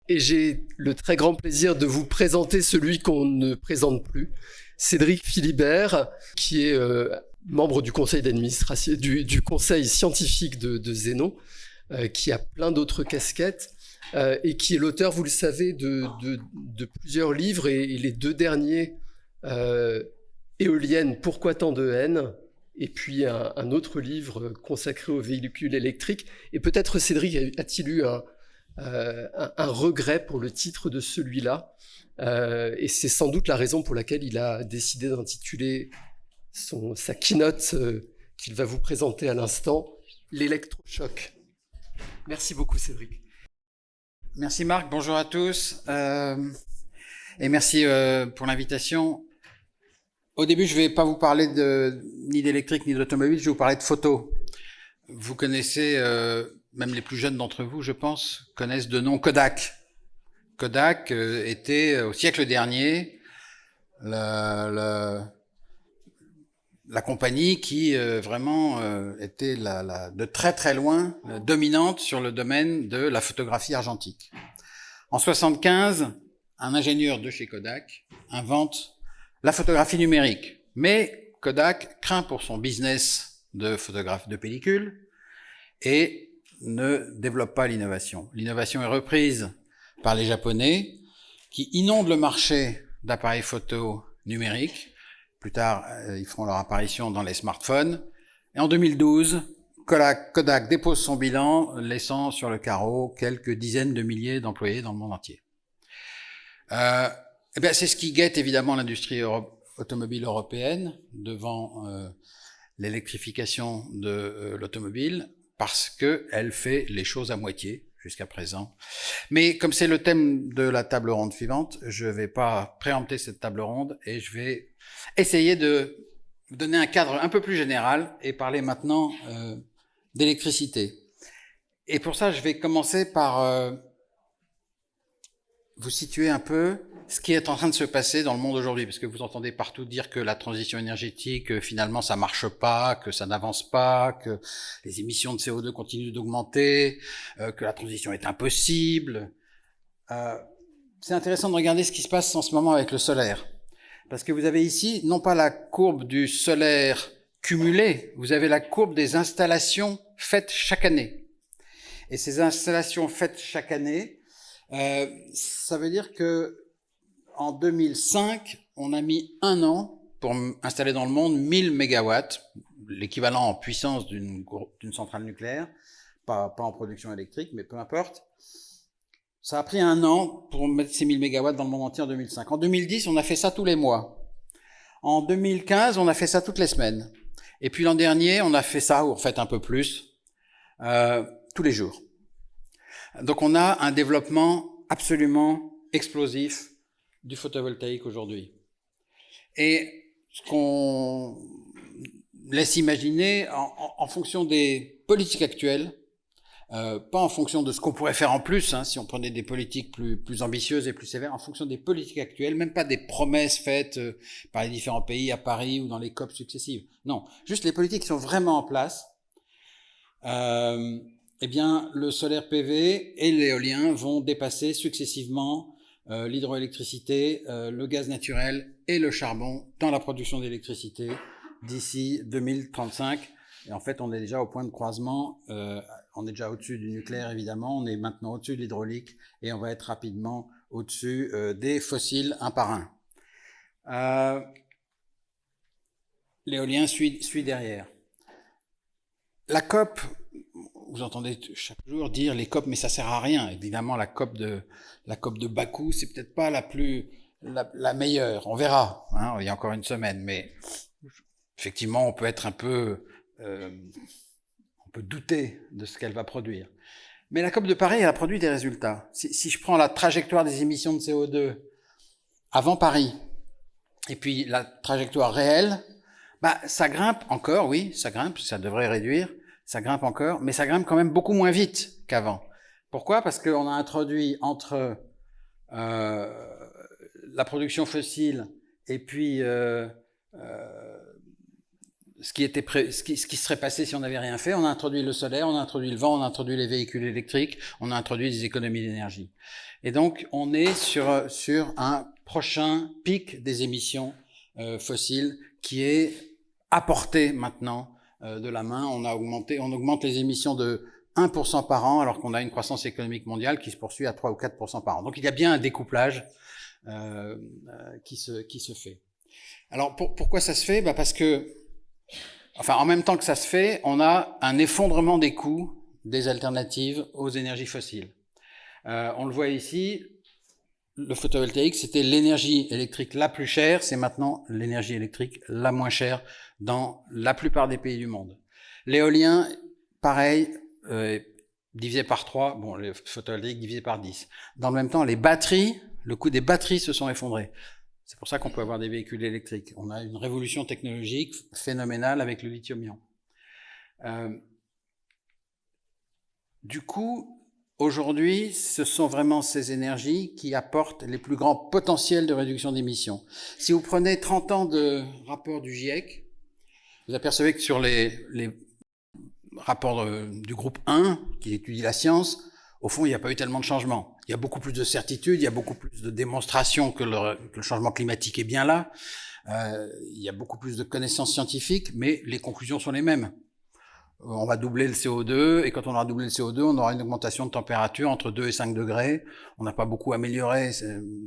Et j'ai le très grand plaisir de vous présenter celui qu'on ne présente plus, Cédric Philibert, qui est membre du conseil d'administration, du conseil scientifique de Zénon, qui a plein d'autres casquettes, et qui est l'auteur, vous le savez, de plusieurs livres, et les deux derniers, Éolienne, pourquoi tant de haine, et puis un autre livre consacré aux véhicules électriques. Et peut-être, Cédric, a-t-il eu un regret pour le titre de celui-là, et c'est sans doute la raison pour laquelle il a décidé d'intituler sa keynote qu'il va vous présenter à l'instant, l'électrochoc. Merci beaucoup, Cédric. Merci Marc, bonjour à tous, et merci pour l'invitation. Au début, je ne vais pas vous parler ni d'électrique ni d'automobile, je vais vous parler de photos. Vous connaissez, même les plus jeunes d'entre vous, je pense, connaissent de nom Kodak. Kodak était au siècle dernier la compagnie qui vraiment était de très très loin dominante sur le domaine de la photographie argentique. En 1975, un ingénieur de chez Kodak invente la photographie numérique. Mais Kodak craint pour son business de photographe de pellicule et ne développe pas l'innovation. L'innovation est reprise par les Japonais qui inondent le marché d'appareils photo numériques. Plus tard, ils feront leur apparition dans les smartphones. Et en 2012, Kodak dépose son bilan, laissant sur le carreau quelques dizaines de milliers d'employés dans le monde entier. C'est ce qui guette évidemment l'industrie automobile européenne devant l'électrification de l'automobile, parce qu'elle fait les choses à moitié jusqu'à présent. Mais comme c'est le thème de la table ronde suivante, je ne vais pas préempter cette table ronde et je vais essayer de vous donner un cadre un peu plus général et parler maintenant d'électricité. Et pour ça, je vais commencer par vous situer un peu ce qui est en train de se passer dans le monde aujourd'hui, parce que vous entendez partout dire que la transition énergétique, finalement, ça marche pas, que ça n'avance pas, que les émissions de CO2 continuent d'augmenter, que la transition est impossible. C'est intéressant de regarder ce qui se passe en ce moment avec le solaire, parce que vous avez ici, non pas la courbe du solaire cumulé, vous avez la courbe des installations faites chaque année. Et ces installations faites chaque année, ça veut dire que en 2005, on a mis 1 an pour installer dans le monde 1000 mégawatts, l'équivalent en puissance d'une centrale nucléaire, pas en production électrique, mais peu importe. Ça a pris 1 an pour mettre ces 1000 mégawatts dans le monde entier en 2005. En 2010, on a fait ça tous les mois. En 2015, on a fait ça toutes les semaines. Et puis l'an dernier, on a fait ça, ou en fait un peu plus, tous les jours. Donc on a un développement absolument explosif du photovoltaïque aujourd'hui. Et ce qu'on laisse imaginer en fonction des politiques actuelles, pas en fonction de ce qu'on pourrait faire en plus, si on prenait des politiques plus ambitieuses et plus sévères, en fonction des politiques actuelles, même pas des promesses faites par les différents pays à Paris ou dans les COP successives. Non, juste les politiques qui sont vraiment en place. Le solaire PV et l'éolien vont dépasser successivement l'hydroélectricité, le gaz naturel et le charbon dans la production d'électricité d'ici 2035. Et en fait, on est déjà au point de croisement, on est déjà au-dessus du nucléaire évidemment, on est maintenant au-dessus de l'hydraulique et on va être rapidement au-dessus des fossiles un par un. L'éolien suit derrière. La COP, vous entendez chaque jour dire les COP, mais ça sert à rien. Évidemment, la COP de Bakou, c'est peut-être pas la meilleure. On verra. Il y a encore une semaine, mais effectivement, on peut être on peut douter de ce qu'elle va produire. Mais la COP de Paris, elle a produit des résultats. Si je prends la trajectoire des émissions de CO2 avant Paris, et puis la trajectoire réelle, ça grimpe encore, oui, ça grimpe, ça devrait réduire. Ça grimpe encore, mais ça grimpe quand même beaucoup moins vite qu'avant. Pourquoi ? Parce qu'on a introduit entre la production fossile et puis ce qui serait passé si on n'avait rien fait. On a introduit le solaire, on a introduit le vent, on a introduit les véhicules électriques, on a introduit des économies d'énergie. Et donc, on est sur un prochain pic des émissions fossiles qui est à portée maintenant de la main. On augmente les émissions de 1% par an, alors qu'on a une croissance économique mondiale qui se poursuit à 3 ou 4% par an. Donc il y a bien un découplage qui se fait. Alors pourquoi ça se fait? Parce que, en même temps que ça se fait, on a un effondrement des coûts des alternatives aux énergies fossiles. On le voit ici, le photovoltaïque, c'était l'énergie électrique la plus chère, c'est maintenant l'énergie électrique la moins chère dans la plupart des pays du monde. L'éolien, pareil, divisé par 3, bon, le photovoltaïque divisé par 10. Dans le même temps, les batteries, le coût des batteries se sont effondrés. C'est pour ça qu'on peut avoir des véhicules électriques. On a une révolution technologique phénoménale avec le lithium-ion. Du coup, aujourd'hui, ce sont vraiment ces énergies qui apportent les plus grands potentiels de réduction d'émissions. Si vous prenez 30 ans de rapport du GIEC, vous apercevez que sur les rapports du groupe 1, qui étudie la science, au fond, il n'y a pas eu tellement de changements. Il y a beaucoup plus de certitudes, il y a beaucoup plus de démonstrations que le changement climatique est bien là. Il y a beaucoup plus de connaissances scientifiques, mais les conclusions sont les mêmes. On va doubler le CO2, et quand on aura doublé le CO2, on aura une augmentation de température entre 2 et 5 degrés. On n'a pas beaucoup amélioré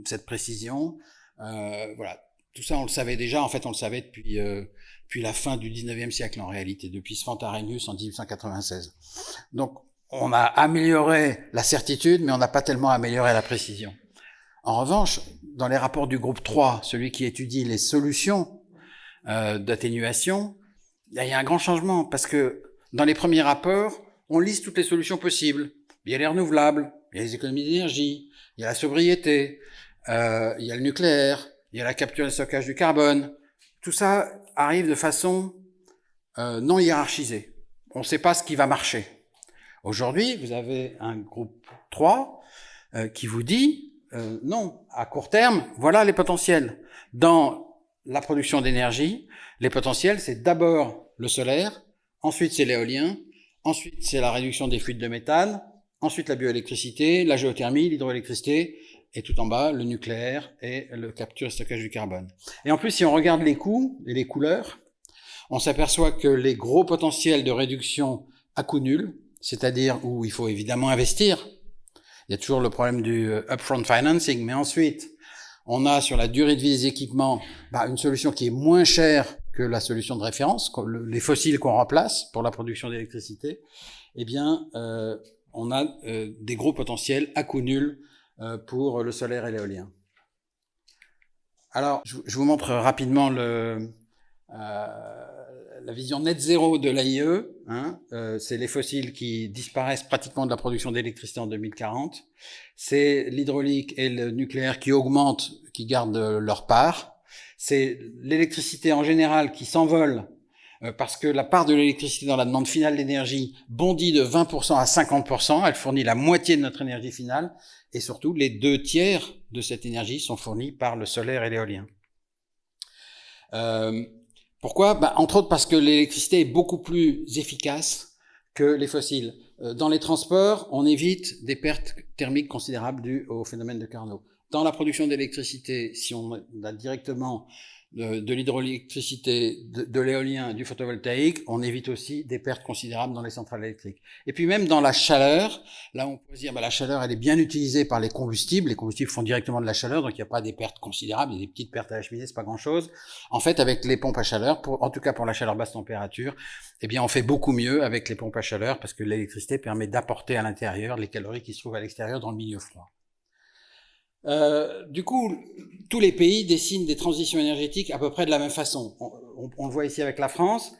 cette précision. Voilà. Tout ça, on le savait déjà. En fait, on le savait depuis la fin du 19e siècle, en réalité, depuis Svante Arrhenius en 1896. Donc, on a amélioré la certitude, mais on n'a pas tellement amélioré la précision. En revanche, dans les rapports du groupe 3, celui qui étudie les solutions d'atténuation, il y a un grand changement, parce que dans les premiers rapports, on liste toutes les solutions possibles. Il y a les renouvelables, il y a les économies d'énergie, il y a la sobriété, il y a le nucléaire, il y a la capture et le stockage du carbone. Tout ça arrive de façon non hiérarchisée. On ne sait pas ce qui va marcher. Aujourd'hui, vous avez un groupe 3 qui vous dit non, à court terme, voilà les potentiels. Dans la production d'énergie, les potentiels, c'est d'abord le solaire, ensuite c'est l'éolien, ensuite c'est la réduction des fuites de méthane, ensuite la bioélectricité, la géothermie, l'hydroélectricité, et tout en bas, le nucléaire et le capture et stockage du carbone. Et en plus, si on regarde les coûts et les couleurs, on s'aperçoit que les gros potentiels de réduction à coût nul, c'est-à-dire où il faut évidemment investir, il y a toujours le problème du upfront financing, mais ensuite, on a sur la durée de vie des équipements une solution qui est moins chère que la solution de référence, les fossiles qu'on remplace pour la production d'électricité. Eh bien, on a des gros potentiels à coût nul pour le solaire et l'éolien. Alors, je vous montre rapidement la vision net zéro de l'AIE. C'est les fossiles qui disparaissent pratiquement de la production d'électricité en 2040. C'est l'hydraulique et le nucléaire qui augmentent, qui gardent leur part. C'est l'électricité en général qui s'envole parce que la part de l'électricité dans la demande finale d'énergie bondit de 20% à 50%. Elle fournit la moitié de notre énergie finale. Et surtout, les 2/3 de cette énergie sont fournis par le solaire et l'éolien. Pourquoi? Entre autres parce que l'électricité est beaucoup plus efficace que les fossiles. Dans les transports, on évite des pertes thermiques considérables dues au phénomène de Carnot. Dans la production d'électricité, si on a directement de l'hydroélectricité, de l'éolien, du photovoltaïque, on évite aussi des pertes considérables dans les centrales électriques. Et puis même dans la chaleur, là on peut se dire la chaleur elle est bien utilisée par les combustibles font directement de la chaleur, donc il n'y a pas des pertes considérables, il y a des petites pertes à la cheminée, c'est pas grand chose. En fait avec les pompes à chaleur, en tout cas pour la chaleur basse température, eh bien on fait beaucoup mieux avec les pompes à chaleur parce que l'électricité permet d'apporter à l'intérieur les calories qui se trouvent à l'extérieur dans le milieu froid. Du coup, tous les pays dessinent des transitions énergétiques à peu près de la même façon. On le voit ici avec la France.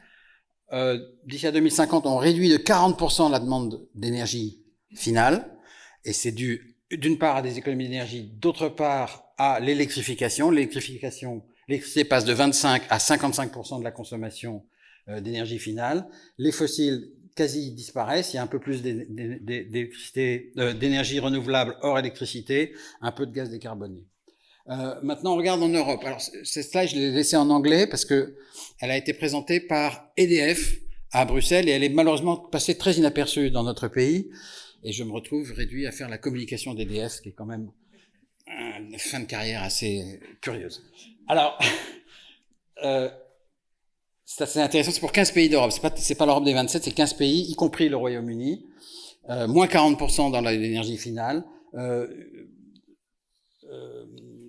D'ici à 2050, on réduit de 40% la demande d'énergie finale. Et c'est dû, d'une part, à des économies d'énergie, d'autre part, à l'électrification. L'électricité passe de 25 à 55% de la consommation d'énergie finale. Les fossiles quasi disparaissent, il y a un peu plus d'énergie renouvelable hors électricité, un peu de gaz décarboné. Maintenant, on regarde en Europe. Alors, cette slide, je l'ai laissée en anglais parce que elle a été présentée par EDF à Bruxelles et elle est malheureusement passée très inaperçue dans notre pays. Et je me retrouve réduit à faire la communication d'EDF, ce qui est quand même une fin de carrière assez curieuse. Alors, c'est assez intéressant, c'est pour 15 pays d'Europe. C'est pas l'Europe des 27, c'est 15 pays, y compris le Royaume-Uni. Moins 40% dans l'énergie finale.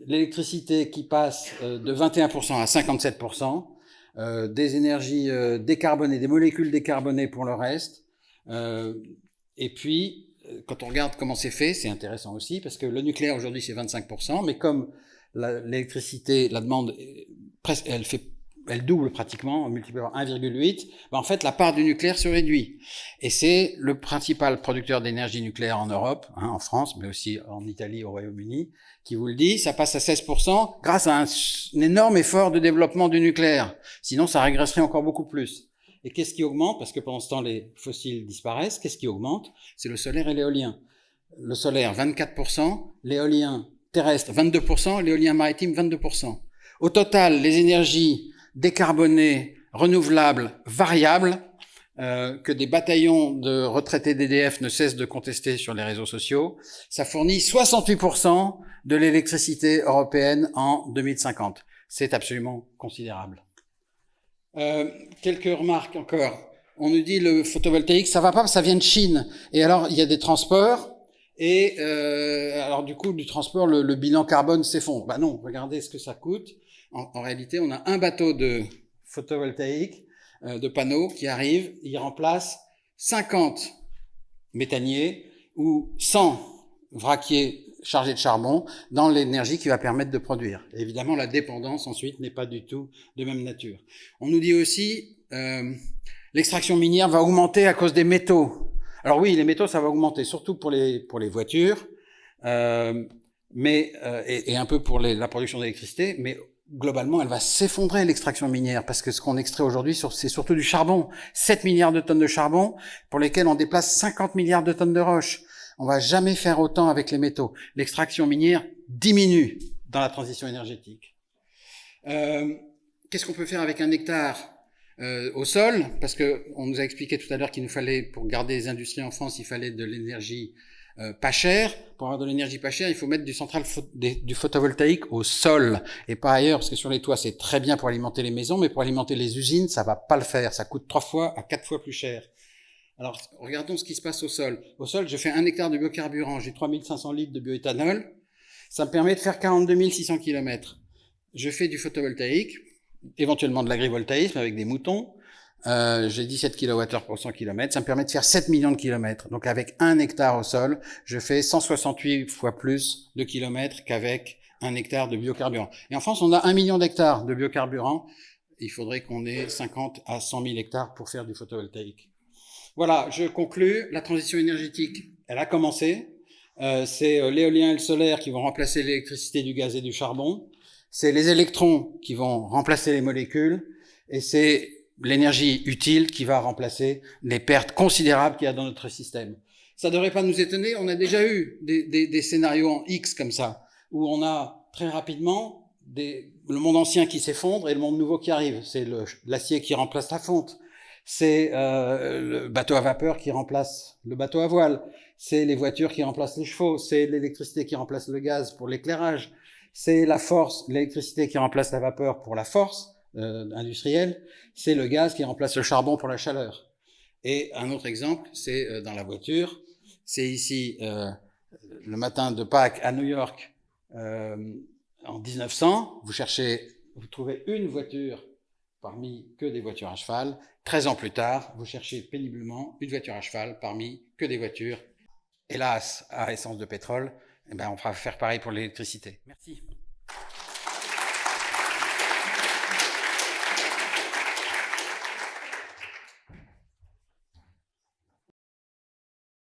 L'électricité qui passe de 21% à 57%, des énergies décarbonées, des molécules décarbonées pour le reste. Et puis, quand on regarde comment c'est fait, c'est intéressant aussi, parce que le nucléaire aujourd'hui c'est 25%, mais comme l'électricité, la demande, presque, elle double pratiquement, en multipliant par 1,8, ben en fait la part du nucléaire se réduit. Et c'est le principal producteur d'énergie nucléaire en Europe, en France, mais aussi en Italie, au Royaume-Uni, qui vous le dit, ça passe à 16% grâce à un énorme effort de développement du nucléaire. Sinon, ça régresserait encore beaucoup plus. Et qu'est-ce qui augmente? Parce que pendant ce temps, les fossiles disparaissent. Qu'est-ce qui augmente? C'est le solaire et l'éolien. Le solaire, 24%, l'éolien terrestre, 22%, l'éolien maritime, 22%. Au total, les énergies décarbonées, renouvelables, variables, que des bataillons de retraités d'EDF ne cessent de contester sur les réseaux sociaux, ça fournit 68% de l'électricité européenne en 2050. C'est absolument considérable. Quelques remarques encore. On nous dit le photovoltaïque, ça va pas, ça vient de Chine. Et alors, il y a des transports. Et alors, du coup, du transport, le bilan carbone s'effondre. Bah non, regardez ce que ça coûte. En réalité, on a un bateau de photovoltaïque, de panneaux qui arrive, il remplace 50 méthaniers ou 100 vraquiers chargés de charbon dans l'énergie qui va permettre de produire. Et évidemment, la dépendance ensuite n'est pas du tout de même nature. On nous dit aussi l'extraction minière va augmenter à cause des métaux. Alors oui, les métaux, ça va augmenter, surtout pour les voitures, mais et un peu pour la production d'électricité, mais globalement, elle va s'effondrer, l'extraction minière, parce que ce qu'on extrait aujourd'hui, c'est surtout du charbon. 7 milliards de tonnes de charbon, pour lesquelles on déplace 50 milliards de tonnes de roches. On va jamais faire autant avec les métaux. L'extraction minière diminue dans la transition énergétique. Qu'est-ce qu'on peut faire avec 1 hectare au sol? Parce que on nous a expliqué tout à l'heure qu'il nous fallait, pour garder les industries en France, il fallait de l'énergie pas cher. Pour avoir de l'énergie pas chère, il faut mettre du photovoltaïque au sol et pas ailleurs, parce que sur les toits c'est très bien pour alimenter les maisons, mais pour alimenter les usines ça va pas le faire, ça coûte 3 fois à 4 fois plus cher. Alors regardons ce qui se passe au sol. Au sol, je fais 1 hectare de biocarburant, j'ai 3500 litres de bioéthanol, ça me permet de faire 42 600 km. Je fais du photovoltaïque, éventuellement de l'agrivoltaïsme avec des moutons. J'ai 17 kWh pour 100 km, ça me permet de faire 7 millions de kilomètres. Donc avec 1 hectare au sol, je fais 168 fois plus de kilomètres qu'avec 1 hectare de biocarburant. Et en France, on a 1 million d'hectares de biocarburant. Il faudrait qu'on ait 50 à 100 000 hectares pour faire du photovoltaïque. Voilà, je conclus. La transition énergétique, elle a commencé. C'est l'éolien et le solaire qui vont remplacer l'électricité, du gaz et du charbon. C'est les électrons qui vont remplacer les molécules. Et c'est l'énergie utile qui va remplacer les pertes considérables qu'il y a dans notre système. Ça ne devrait pas nous étonner, on a déjà eu des scénarios en X comme ça, où on a très rapidement le monde ancien qui s'effondre et le monde nouveau qui arrive. C'est l'acier qui remplace la fonte, c'est le bateau à vapeur qui remplace le bateau à voile, c'est les voitures qui remplacent les chevaux, c'est l'électricité qui remplace le gaz pour l'éclairage, c'est la force, l'électricité qui remplace la vapeur pour la force industrielle, c'est le gaz qui remplace le charbon pour la chaleur. Et un autre exemple, c'est dans la voiture, c'est ici le matin de Pâques à New York en 1900, vous trouvez une voiture parmi que des voitures à cheval. 13 ans plus tard, vous cherchez péniblement une voiture à cheval parmi que des voitures, hélas, à essence de pétrole. Eh ben, on va faire pareil pour l'électricité. Merci.